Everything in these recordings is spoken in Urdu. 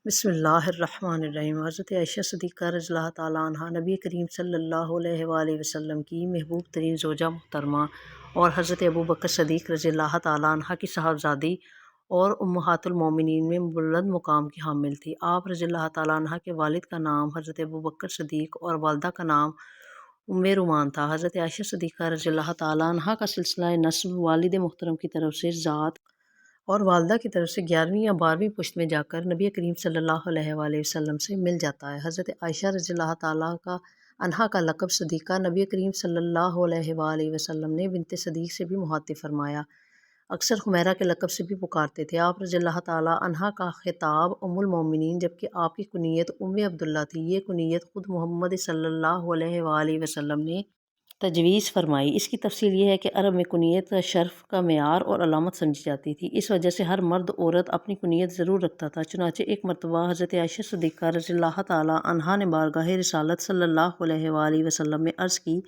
بسم اللہ الرحمن الرحیم۔ حضرت عائشہ صدیقہ رضی اللہ تعالیٰ عنہ نبی کریم صلی اللہ علیہ وآلہ وسلم کی محبوب ترین زوجہ محترمہ اور حضرت ابوبکر صدیق رضی اللہ تعالیٰ عنہ کی صاحبزادی اور امہات المومنین میں بلند مقام کی حامل تھی۔ آپ رضی اللہ تعالیٰ عنہ کے والد کا نام حضرت ابوبکر صدیق اور والدہ کا نام ام رومان تھا۔ حضرت عائشہ صدیقہ رضی اللہ تعالیٰ عنہ کا سلسلہ نسب والد محترم کی طرف سے ذات اور والدہ کی طرف سے 11ویں یا 12ویں پشت میں جا کر نبی کریم صلی اللہ علیہ وآلہ وسلم سے مل جاتا ہے۔ حضرت عائشہ رضی اللہ تعالیٰ عنہا کا لقب صدیقہ نبی کریم صلی اللہ علیہ وآلہ وسلم نے بنت صدیق سے بھی مخاطب فرمایا، اکثر حمیرہ کے لقب سے بھی پکارتے تھے۔ آپ رضی اللہ تعالیٰ عنہا کا خطاب ام المومنین جبکہ آپ کی کنیت ام عبداللہ تھی۔ یہ کنیت خود محمد صلی اللہ علیہ وآلہ وسلم نے تجویز فرمائی۔ اس کی تفصیل یہ ہے کہ عرب میں کنیت شرف کا معیار اور علامت سمجھی جاتی تھی، اس وجہ سے ہر مرد عورت اپنی کنیت ضرور رکھتا تھا۔ چنانچہ ایک مرتبہ حضرت عائشہ صدیقہ رضی اللہ تعالیٰ عنہا نے بارگاہ رسالت صلی اللہ علیہ وآلہ وسلم میں عرض کی،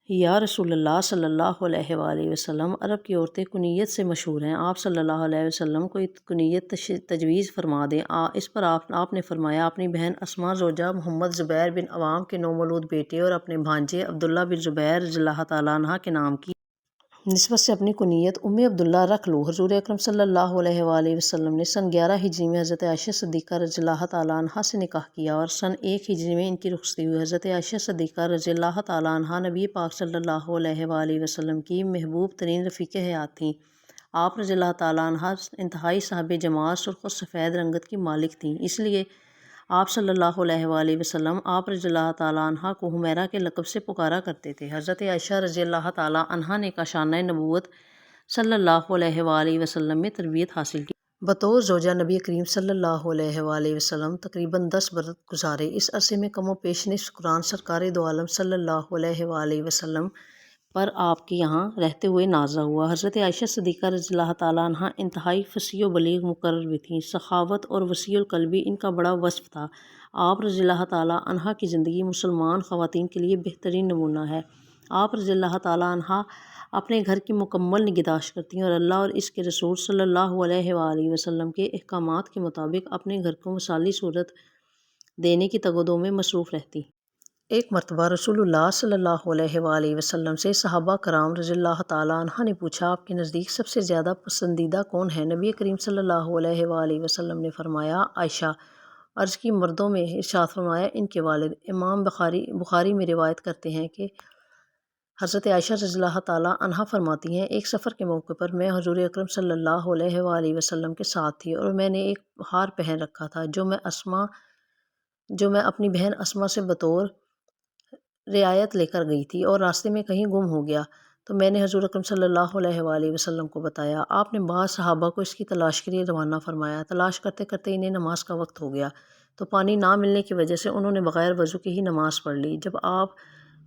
یا رسول اللہ صلی اللہ علیہ وآلہ وسلم، عرب کی عورتیں کنیت سے مشہور ہیں، آپ صلی اللہ علیہ وسلم کو کنیت تجویز فرما دیں۔ اس پر آپ نے فرمایا، اپنی بہن اسماء زوجہ محمد زبیر بن عوام کے نومولود بیٹے اور اپنے بھانجے عبداللہ بن زبیر رضی اللہ تعالیٰ عنہ کے نام کی نسبت سے اپنی کنیت ام عبداللہ رکھ لو۔ حضور اکرم صلی اللہ علیہ وآلہ وسلم نے سن 11 ہجری میں حضرت عائشہ صدیقہ رضی اللہ تعالیٰ عنہ سے نکاح کیا اور سن 1 ہجری میں ان کی رخصتی ہوئی۔ حضرت عائشہ صدیقہ رضی اللہ تعالیٰ عنہ نبی پاک صلی اللہ علیہ وآلہ وسلم کی محبوب ترین رفیق حیات تھیں۔ آپ رضی اللہ تعالیٰ عنہ انتہائی صاحب جمال، سرخ و سفید رنگت کی مالک تھیں، اس لیے آپ صلی اللہ علیہ وآلہ وسلم آپ رضی اللہ تعالیٰ عنہ کو حمیرہ کے لقب سے پکارا کرتے تھے۔ حضرت عائشہ رضی اللہ تعالیٰ عنہ نے کاشانہ نبوت صلی اللہ علیہ وآلہ وسلم میں تربیت حاصل کی۔ بطور زوجہ نبی کریم صلی اللہ علیہ وآلہ وسلم تقریباً 10 برس گزارے۔ اس عرصے میں کم و بیش نصف قرآن سرکار دو عالم صلی اللہ علیہ وآلہ وسلم پر آپ کے یہاں رہتے ہوئے نازل ہوا۔ حضرت عائشہ صدیقہ رضی اللہ تعالیٰ عنہ انتہائی فصیح و بلیغ مقرر بھی تھیں۔ سخاوت اور وسیع القلبی ان کا بڑا وصف تھا۔ آپ رضی اللہ تعالیٰ عنہ کی زندگی مسلمان خواتین کے لیے بہترین نمونہ ہے۔ آپ رضی اللہ تعالیٰ عنہ اپنے گھر کی مکمل نگہداشت کرتی اور اللہ اور اس کے رسول صلی اللہ علیہ وآلہ وسلم کے احکامات کے مطابق اپنے گھر کو مثالی صورت دینے کی تگ و دو میں مصروف رہتی۔ ایک مرتبہ رسول اللہ صلی اللہ علیہ وآلہ وسلم سے صحابہ کرام رضی اللہ تعالیٰ عنہ نے پوچھا، آپ کے نزدیک سب سے زیادہ پسندیدہ کون ہے؟ نبی کریم صلی اللہ علیہ وآلہ وسلم نے فرمایا، عائشہ۔ عرض کی، مردوں میں؟ ارشاد فرمایا، ان کے والد۔ امام بخاری میں روایت کرتے ہیں کہ حضرت عائشہ رضی اللہ تعالیٰ عنہ فرماتی ہیں، ایک سفر کے موقع پر میں حضور اکرم صلی اللہ علیہ وآلہ وسلم کے ساتھ تھی اور میں نے ایک ہار پہن رکھا تھا جو میں اپنی بہن اسماء سے بطور رعایت لے کر گئی تھی اور راستے میں کہیں گم ہو گیا تو میں نے حضور اکرم صلی اللہ علیہ وآلہ وسلم کو بتایا۔ آپ نے بعض صحابہ کو اس کی تلاش کے لیے روانہ فرمایا۔ تلاش کرتے کرتے انہیں نماز کا وقت ہو گیا تو پانی نہ ملنے کی وجہ سے انہوں نے بغیر وضو کے ہی نماز پڑھ لی۔ جب آپ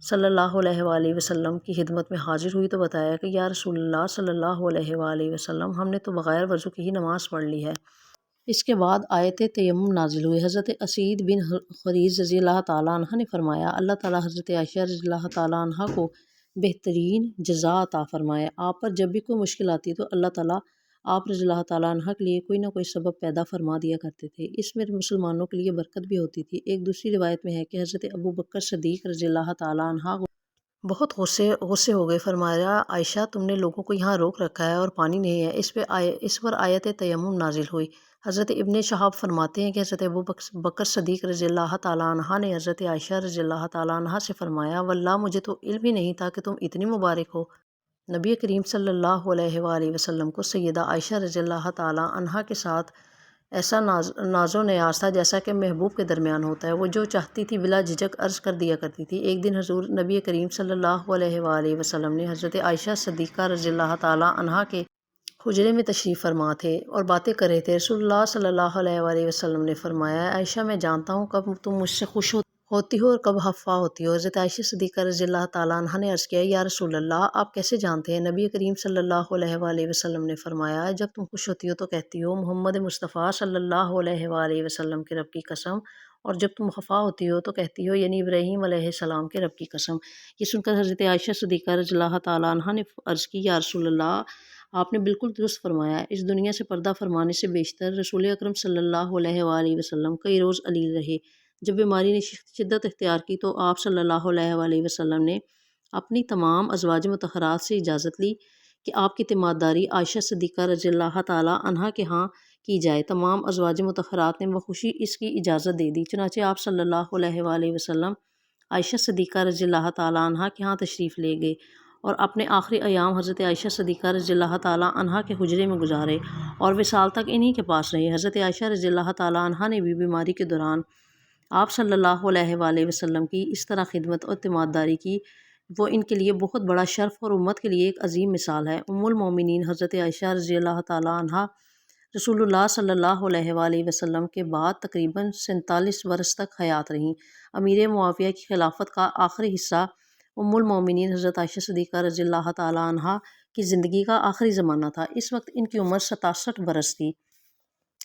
صلی اللہ علیہ وآلہ وسلم کی خدمت میں حاضر ہوئی تو بتایا کہ یا رسول اللہ صلی اللہ علیہ وآلہ وسلم، ہم نے تو بغیر وضو کے ہی نماز پڑھ لی ہے۔ اس کے بعد آیت تیمم نازل ہوئی۔ حضرت اسید بن حریث رضی اللہ تعالیٰ عنہ نے فرمایا، اللہ تعالیٰ حضرت عائشہ رضی اللہ تعالیٰ عنہ کو بہترین جزا عطا فرمائے۔ آپ پر جب بھی کوئی مشکل آتی تو اللہ تعالیٰ آپ رضی اللہ تعالیٰ عنہ کے لیے کوئی نہ کوئی سبب پیدا فرما دیا کرتے تھے، اس میں مسلمانوں کے لیے برکت بھی ہوتی تھی۔ ایک دوسری روایت میں ہے کہ حضرت ابوبکر صدیق رضی اللہ تعالیٰ عنہ بہت غصے ہو گئے، فرمایا، عائشہ، تم نے لوگوں کو یہاں روک رکھا ہے اور پانی نہیں ہے۔ اس پر آیت تیمم نازل ہوئی۔ حضرت ابن شہاب فرماتے ہیں کہ حضرت ابوبکر صدیق رضی اللہ تعالیٰ عنہ نے حضرت عائشہ رضی اللہ تعالیٰ عنہ سے فرمایا، واللہ مجھے تو علم ہی نہیں تھا کہ تم اتنی مبارک ہو۔ نبی کریم صلی اللہ علیہ وآلہ وسلم کو سیدہ عائشہ رضی اللہ تعالیٰ عنہ کے ساتھ ایسا ناز و نیاز تھا جیسا کہ محبوب کے درمیان ہوتا ہے۔ وہ جو چاہتی تھی بلا جھجک عرض کر دیا کرتی تھی۔ ایک دن حضور نبی کریم صلی اللہ علیہ وآلہ وسلم نے حضرت عائشہ صدیقہ رضی اللہ تعالیٰ عنہ کے حجرے میں تشریف فرما تھے اور باتیں کر رہے تھے۔ رسول اللہ صلی اللہ علیہ وآلہ وسلم نے فرمایا، عائشہ، میں جانتا ہوں کب تم مجھ سے خوش ہوتی ہو اور کب خفا ہوتی ہو۔ حضرت عائشہ صدیقہ رضی اللہ تعالیٰ عنہ نے عرض کیا، یا رسول اللہ، آپ کیسے جانتے ہیں؟ نبی کریم صلی اللہ علیہ وآلہ وسلم نے فرمایا، جب تم خوش ہوتی ہو تو کہتی ہو، محمد مصطفیٰ صلی اللہ علیہ وآلہ وسلم کے رب کی قسم، اور جب تم خفا ہوتی ہو تو کہتی ہو، یعنی ابراہیم علیہ السلام کے رب کی قسم۔ یہ سن کر حضرت عائشہ صدیقہ رضی اللہ تعالیٰ عنہ نے عرض کی، یا رسول اللہ، آپ نے بالکل درست فرمایا، اس دنیا سے پردہ فرمانے سے بیشتر رسول اکرم صلی اللہ علیہ وآلہ وسلم کئی روز علیل رہے۔ جب بیماری نے شدت اختیار کی تو آپ صلی اللہ علیہ وآلہ وسلم نے اپنی تمام ازواج مطہرات سے اجازت لی کہ آپ کی تیمارداری عائشہ صدیقہ رضی اللہ تعالیٰ عنہا کے ہاں کی جائے۔ تمام ازواج مطہرات نے بخوشی اس کی اجازت دے دی، چنانچہ آپ صلی اللہ علیہ وآلہ وسلم عائشہ صدیقہ رضی اللہ تعالیٰ عنہا کے ہاں تشریف لے گئے اور اپنے آخری ایام حضرت عائشہ صدیقہ رضی اللہ تعالیٰ عنہا کے حجرے میں گزارے اور وصال تک انہی کے پاس رہے۔ حضرت عائشہ رضی اللہ تعالیٰ عنہا نے بھی بیماری کے دوران آپ صلی اللہ علیہ وآلہ وسلم کی اس طرح خدمت اور تیمارداری کی، وہ ان کے لیے بہت بڑا شرف اور امت کے لیے ایک عظیم مثال ہے۔ ام المومنین حضرت عائشہ رضی اللہ تعالیٰ عنہا رسول اللہ صلی اللہ علیہ وآلہ وسلم کے بعد تقریباً 47 برس تک حیات رہیں۔ امیر معاویہ کی خلافت کا آخری حصہ ام المومنین حضرت عائشہ صدیقہ رضی اللہ تعالیٰ عنہا کی زندگی کا آخری زمانہ تھا۔ اس وقت ان کی عمر 67 برس تھی۔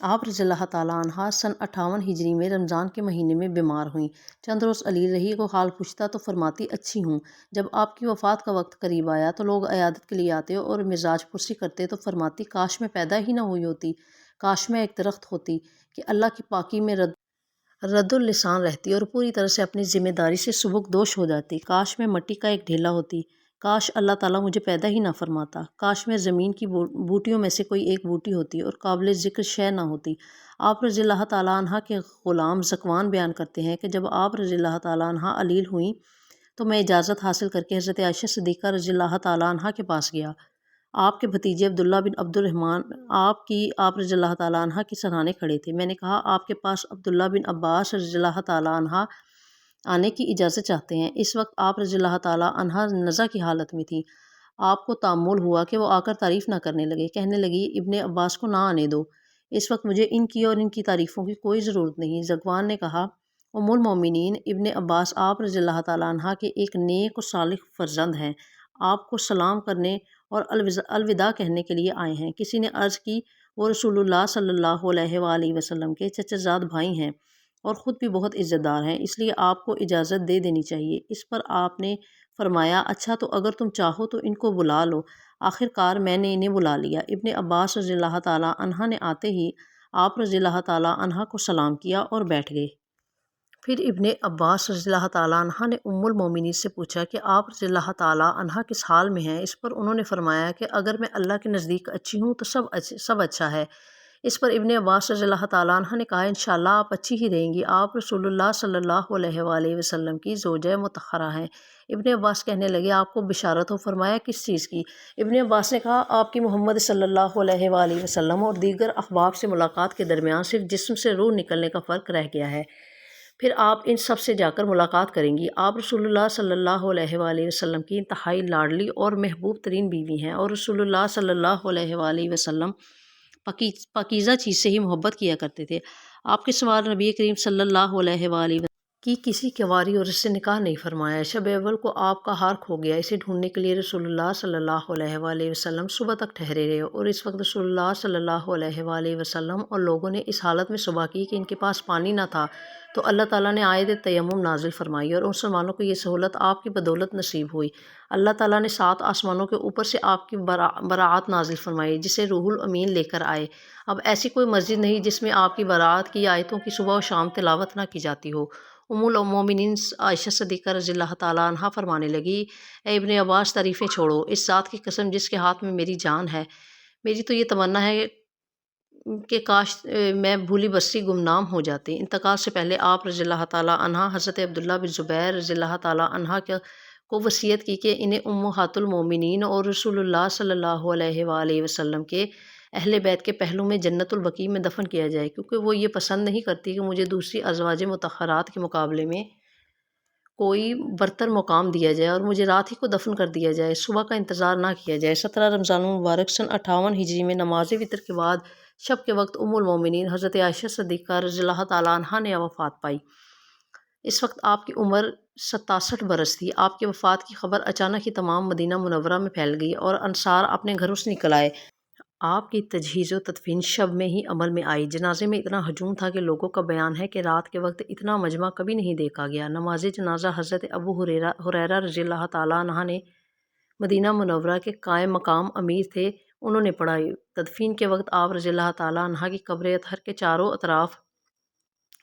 آپ رضی اللہ تعالیٰ عنہا سن 58 ہجری میں رمضان کے مہینے میں بیمار ہوئیں۔ چند روز علیل رہی کو حال پوچھتا تو فرماتی اچھی ہوں۔ جب آپ کی وفات کا وقت قریب آیا تو لوگ عیادت کے لیے آتے اور مزاج پرسی کرتے تو فرماتی کاش میں پیدا ہی نہ ہوئی ہوتی، کاش میں ایک درخت ہوتی کہ اللہ کی پاکی میں رد اللسان رہتی اور پوری طرح سے اپنی ذمہ داری سے سبکدوش ہو جاتی، کاش میں مٹی کا ایک ڈھیلا ہوتی، کاش اللہ تعالیٰ مجھے پیدا ہی نہ فرماتا، کاش میں زمین کی بوٹیوں میں سے کوئی ایک بوٹی ہوتی اور قابل ذکر شے نہ ہوتی۔ آپ رضی اللہ تعالیٰ عنہ کے غلام ذکوان بیان کرتے ہیں کہ جب آپ رضی اللہ تعالیٰ عنہ علیل ہوئیں تو میں اجازت حاصل کر کے حضرت عائشہ صدیقہ رضی اللہ تعالیٰ عنہ کے پاس گیا۔ آپ کے بھتیجے عبداللہ بن عبد الرحمن آپ رضی اللہ تعالیٰ عنہ کی سرانے کھڑے تھے۔ میں نے کہا آپ کے پاس عبداللہ بن عباس رضی اللہ تعالیٰ عنہ آنے کی اجازت چاہتے ہیں۔ اس وقت آپ رضی اللہ تعالیٰ عنہ نزع کی حالت میں تھی۔ آپ کو تأمل ہوا کہ وہ آ کر تعریف نہ کرنے لگے، کہنے لگی ابن عباس کو نہ آنے دو، اس وقت مجھے ان کی اور ان کی تعریفوں کی کوئی ضرورت نہیں۔ ذکوان نے کہا ام المومنین ابن عباس آپ رضی اللہ تعالیٰ عنہ کے ایک نیک و صالح فرزند ہیں، آپ کو سلام کرنے اور الوداع کہنے کے لیے آئے ہیں۔ کسی نے عرض کی وہ رسول اللہ صلی اللہ علیہ وآلہ وسلم کے چچا زاد بھائی ہیں اور خود بھی بہت عزت دار ہیں، اس لیے آپ کو اجازت دے دینی چاہیے۔ اس پر آپ نے فرمایا اچھا تو اگر تم چاہو تو ان کو بلا لو۔ آخر کار میں نے انہیں بلا لیا۔ ابن عباس رضی اللہ تعالیٰ عنہ نے آتے ہی آپ رضی اللہ تعالیٰ عنہ کو سلام کیا اور بیٹھ گئے۔ پھر ابن عباس رضی اللہ تعالیٰ عنہ نے ام المومنین سے پوچھا کہ آپ رضی اللہ تعالیٰ عنہ کس حال میں ہیں؟ اس پر انہوں نے فرمایا کہ اگر میں اللہ کے نزدیک اچھی ہوں تو سب اچھا ہے۔ اس پر ابن عباس رضی اللہ تعالیٰ عنہ نے کہا انشاءاللہ آپ اچھی ہی رہیں گی، آپ رسول اللہ صلی اللہ علیہ وآلہ وسلم کی زوجہ مطہرہ ہیں۔ ابن عباس کہنے لگے آپ کو بشارت ہو، فرمایا کس چیز کی؟ ابن عباس نے کہا آپ کی محمد صلی اللہ علیہ وآلہ وسلم اور دیگر احباب سے ملاقات کے درمیان صرف جسم سے روح نکلنے کا فرق رہ گیا ہے، پھر آپ ان سب سے جا کر ملاقات کریں گی۔ آپ رسول اللہ صلی اللہ علیہ وآلہ وسلم کی انتہائی لاڈلی اور محبوب ترین بیوی ہیں اور رسول اللہ صلی اللہ علیہ وآلہ وسلم پاکیزہ چیز سے ہی محبت کیا کرتے تھے۔ آپ کے سوال نبی کریم صلی اللہ علیہ وآلہ وسلم کی کسی کنواری عورت سے نکاح نہیں فرمایا۔ شب اول کو آپ کا ہار کھو گیا، اسے ڈھونڈنے کے لیے رسول اللہ صلی اللہ علیہ وآلہ وسلم صبح تک ٹھہرے رہے اور اس وقت رسول اللہ صلی اللہ علیہ وآلہ وسلم اور لوگوں نے اس حالت میں صبح کی کہ ان کے پاس پانی نہ تھا تو اللہ تعالیٰ نے آیت تیمم نازل فرمائی اور مسلمانوں کو یہ سہولت آپ کی بدولت نصیب ہوئی۔ اللہ تعالیٰ نے 7 آسمانوں کے اوپر سے آپ کی براعت نازل فرمائی جسے روح الامین لے کر آئے۔ اب ایسی کوئی مسجد نہیں جس میں آپ کی براعت کی آیتوں کی صبح و شام تلاوت نہ کی جاتی ہو۔ ام المومنین عائشہ صدیقہ رضی اللہ تعالیٰ عنہ فرمانے لگی اے ابن عباس تعریفیں چھوڑو، اس ذات کی قسم جس کے ہاتھ میں میری جان ہے، میری تو یہ تمنا ہے کہ کاش میں بھولی بسری گمنام ہو جاتی۔ انتقال سے پہلے آپ رضی اللہ تعالیٰ عنہ حضرت عبداللہ بن زبیر رضی اللہ تعالیٰ عنہ کو وصیت کی کہ انہیں امہات المومنین اور رسول اللہ صلی اللہ علیہ وآلہ وسلم کے اہل بیت کے پہلو میں جنت البقیع میں دفن کیا جائے، کیونکہ وہ یہ پسند نہیں کرتی کہ مجھے دوسری ازواج مطہرات کے مقابلے میں کوئی برتر مقام دیا جائے اور مجھے رات ہی کو دفن کر دیا جائے، صبح کا انتظار نہ کیا جائے۔ 17 رمضان المبارک سن 58 ہجری میں نماز وتر کے بعد شب کے وقت ام المومنین حضرت عائشہ صدیقہ رضی اللہ تعالیٰ عنہ نے وفات پائی۔ اس وقت آپ کی عمر 67 برس تھی۔ آپ کی وفات کی خبر اچانک ہی تمام مدینہ منورہ میں پھیل گئی اور انصار اپنے گھروں سے نکل آئے۔ آپ کی تجہیز و تدفین شب میں ہی عمل میں آئی۔ جنازے میں اتنا ہجوم تھا کہ لوگوں کا بیان ہے کہ رات کے وقت اتنا مجمع کبھی نہیں دیکھا گیا۔ نماز جنازہ حضرت ابو ہریرہ رضی اللہ تعالیٰ عنہ نے مدینہ منورہ کے قائم مقام امیر تھے، انہوں نے پڑھائی۔ تدفین کے وقت آپ رضی اللہ تعالیٰ عنہ کی قبر اطہر کے چاروں اطراف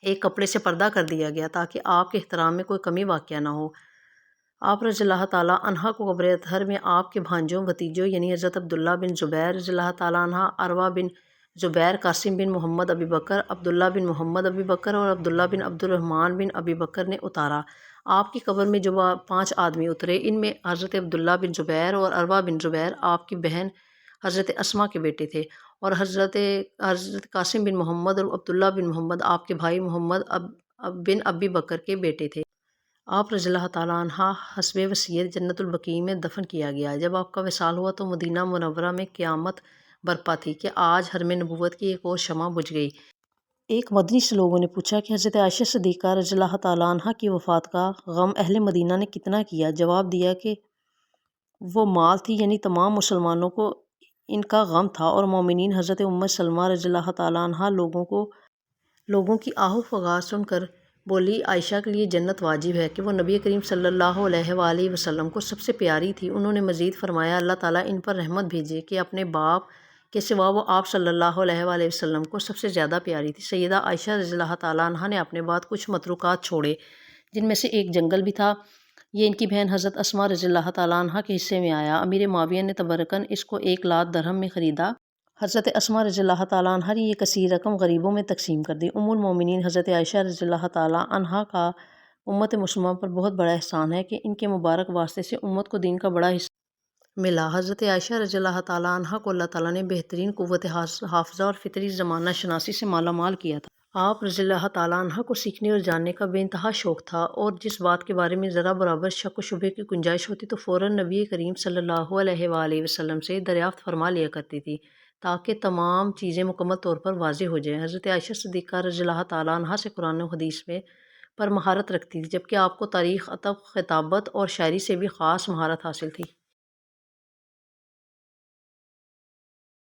ایک کپڑے سے پردہ کر دیا گیا تاکہ آپ کے احترام میں کوئی کمی واقع نہ ہو۔ آپ رضی اللہ تعالیٰ عنہ کو قبر اطہر میں آپ کے بھانجوں بھتیجوں یعنی حضرت عبداللہ بن زبیر رضی اللہ تعالیٰ عنہ، عروہ بن زبیر، قاسم بن محمد ابی بکر، عبداللہ بن محمد ابی بکر اور عبداللہ بن عبد الرحمن بن ابی بکر نے اتارا۔ آپ کی قبر میں جو 5 آدمی اترے، ان میں حضرت عبداللہ بن زبیر اور عروہ بن زبیر آپ کی بہن حضرت اسما کے بیٹے تھے، اور حضرت قاسم بن محمد اور عبداللہ بن محمد آپ کے بھائی محمد بن ابی بکر کے بیٹے تھے۔ آپ رضی اللہ تعالیٰ عنہ حسب وصیت جنت البقیع میں دفن کیا گیا۔ جب آپ کا وصال ہوا تو مدینہ منورہ میں قیامت برپا تھی کہ آج حرم نبوت کی ایک اور شمع بجھ گئی۔ ایک مدنی سے لوگوں نے پوچھا کہ حضرت عائشہ صدیقہ رضی اللہ تعالیٰ عنہ کی وفات کا غم اہل مدینہ نے کتنا کیا؟ جواب دیا کہ وہ مال تھی، یعنی تمام مسلمانوں کو ان کا غم تھا، اور مومنین حضرت ام سلمہ رضی اللہ تعالیٰ عنہ لوگوں کی آہ و فغان سن کر بولی، عائشہ کے لیے جنت واجب ہے کہ وہ نبی کریم صلی اللہ علیہ وآلہ وسلم کو سب سے پیاری تھی۔ انہوں نے مزید فرمایا، اللہ تعالیٰ ان پر رحمت بھیجے کہ اپنے باپ کے سوا وہ آپ صلی اللہ علیہ وآلہ وسلم کو سب سے زیادہ پیاری تھی۔ سیدہ عائشہ رضی اللہ تعالیٰ عنہ نے اپنے بعد کچھ متروکات چھوڑے، جن میں سے ایک جنگل بھی تھا۔ یہ ان کی بہن حضرت اسما رضی اللہ تعالیٰ عنہ کے حصے میں آیا۔ امیر معاویہ نے تبرکاً اس کو 1 لاکھ درہم میں خریدا۔ حضرت اسما رضی اللہ تعالیٰ عنہ نے یہ کثیر رقم غریبوں میں تقسیم کر دی۔ ام المومنین حضرت عائشہ رضی اللہ تعالیٰ عنہ کا امت مسلمہ پر بہت بڑا احسان ہے کہ ان کے مبارک واسطے سے امت کو دین کا بڑا حصہ ملا۔ حضرت عائشہ رضی اللہ تعالیٰ عنہ کو اللہ تعالیٰ نے بہترین قوت حافظہ اور فطری زمانہ شناسی سے مالا مال کیا تھا۔ آپ رضی اللہ تعالیٰ عنہ کو سیکھنے اور جاننے کا بے انتہا شوق تھا، اور جس بات کے بارے میں ذرا برابر شک و شبہے کی گنجائش ہوتی تو فوراً نبی کریم صلی اللہ علیہ وآلہ وسلم سے دریافت فرما لیا کرتی تھی تاکہ تمام چیزیں مکمل طور پر واضح ہو جائیں۔ حضرت عائشہ صدیقہ رضی اللہ تعالیٰ عنہ سے قرآن و حدیث میں پر مہارت رکھتی تھی، جبکہ آپ کو تاریخ، ادب، خطابت اور شاعری سے بھی خاص مہارت حاصل تھی۔